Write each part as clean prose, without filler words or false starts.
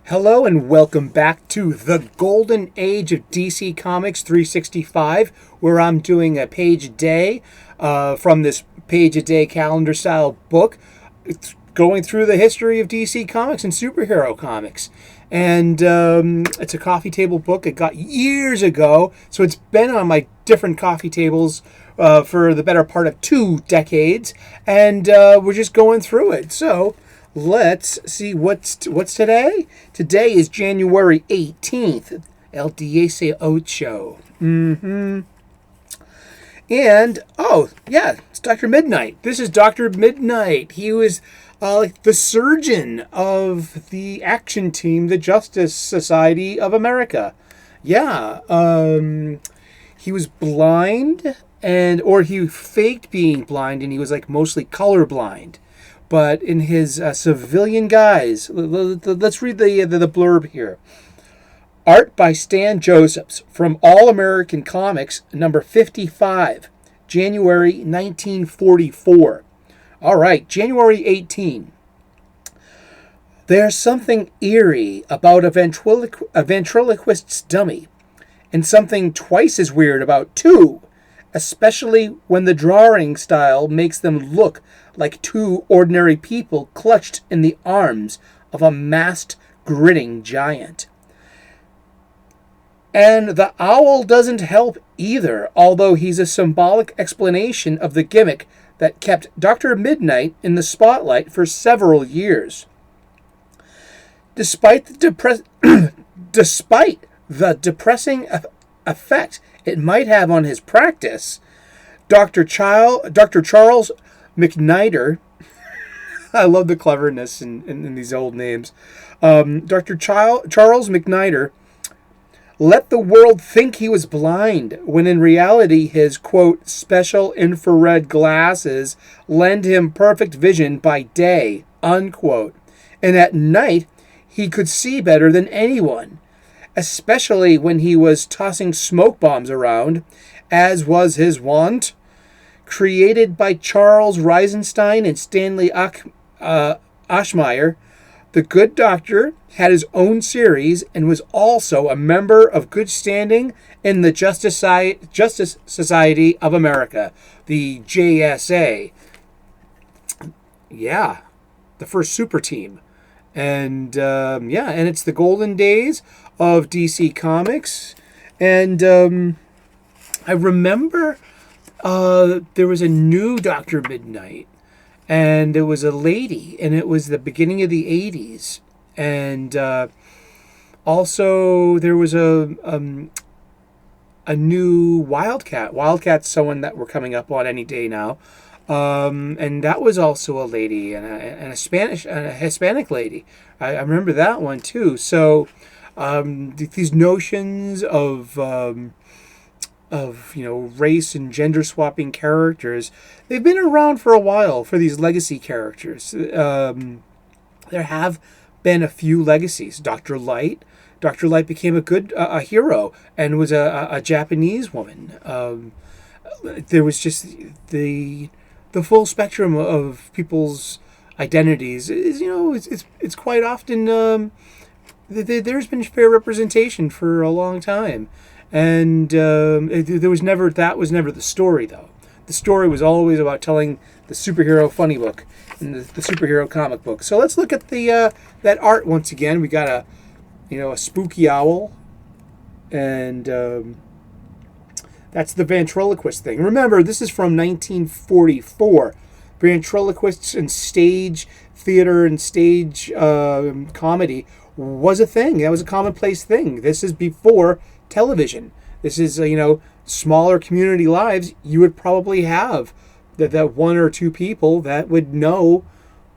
Hello and welcome back to the Golden Age of DC Comics 365, where I'm doing a page a day from this page a day calendar style book. It's going through the history of DC Comics and superhero comics. And it's a coffee table book. It got years ago, so it's been on my different coffee tables for the better part of 2 decades, and we're just going through it. So let's see what's today. Today is January 18th, El 18. And, oh, yeah, it's Dr. Midnight. This is Dr. Midnight. He was the surgeon of the action team, the Justice Society of America. Yeah, he was blind, or he faked being blind, and he was like mostly colorblind. But in his civilian guise, let's read the blurb here. Art by Stan Josephs from All American Comics, number 55, January 1944. All right, January 18. There's something eerie about a ventriloquist's dummy, and something twice as weird about two, especially when the drawing style makes them look like two ordinary people clutched in the arms of a masked, grinning giant. And the owl doesn't help either, although he's a symbolic explanation of the gimmick that kept Dr. Midnight in the spotlight for several years. Despite the depressing effect it might have on his practice, Dr. Charles McNider, I love the cleverness in these old names, Dr. Charles McNider let the world think he was blind, when in reality his, quote, special infrared glasses lend him perfect vision by day, unquote, and at night he could see better than anyone, especially when he was tossing smoke bombs around, as was his wont. Created by Charles Reisenstein and Stanley Oshmeyer, the Good Doctor had his own series and was also a member of good standing in the Justice Society of America, the JSA. Yeah, the first super team. And and it's the golden days of DC Comics. And I remember there was a new Dr. Midnight, and it was a lady, and it was the beginning of the 80s. And also there was a new Wildcat. Wildcat's someone that we're coming up on any day now. And that was also a lady, and a Hispanic lady. I remember that one too. So these notions of race and gender swapping characters, they've been around for a while for these legacy characters. There have been a few legacies. Dr. Light became a hero and was a Japanese woman. There was just the full spectrum of people's identities. It's quite often there's been fair representation for a long time. And that was never the story, though. The story was always about telling the superhero funny book and the superhero comic book. So let's look at the that art once again. We got a spooky owl, and that's the ventriloquist thing. Remember, this is from 1944. Ventriloquists and stage theater and stage comedy was a thing. That was a commonplace thing. This is before television. This is smaller community lives. You would probably have that one or two people that would know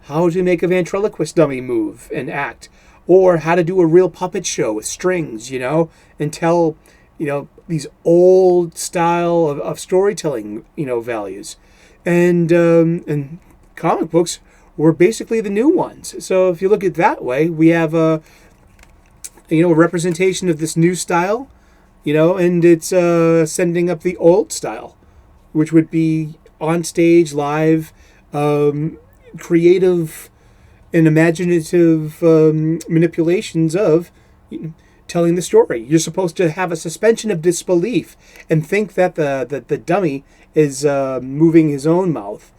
how to make a ventriloquist dummy move and act, or how to do a real puppet show with strings, and tell these old style of storytelling values, and comic books were basically the new ones. So if you look at it that way, we have a representation of this new style, and it's sending up the old style, which would be on stage, live, creative and imaginative manipulations of telling the story. You're supposed to have a suspension of disbelief and think that the dummy is moving his own mouth,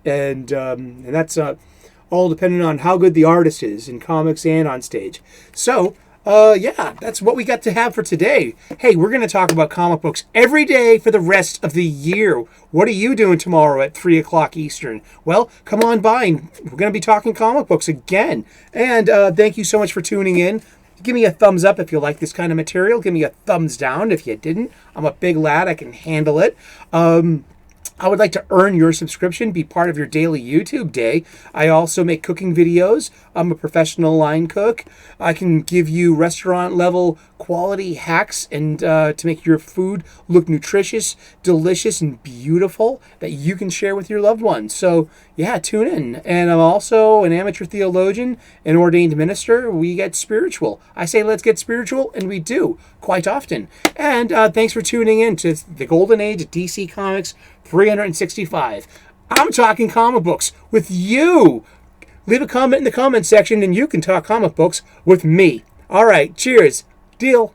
and that's all dependent on how good the artist is in comics and on stage. So, yeah, that's what we got to have for today. Hey, we're going to talk about comic books every day for the rest of the year. What are you doing tomorrow at 3 o'clock Eastern? Well, come on by, and we're going to be talking comic books again. And thank you so much for tuning in. Give me a thumbs up if you like this kind of material. Give me a thumbs down if you didn't. I'm a big lad. I can handle it. I would like to earn your subscription, be part of your daily YouTube day. I also make cooking videos. I'm a professional line cook. I can give you restaurant level quality hacks and to make your food look nutritious, delicious, and beautiful that you can share with your loved ones. So yeah, tune in. And I'm also an amateur theologian, an ordained minister. We get spiritual. I say let's get spiritual, and we do quite often. And thanks for tuning in to the golden age of DC Comics 365. I'm talking comic books with you. Leave a comment in the comment section and you can talk comic books with me. All right, cheers. Deal.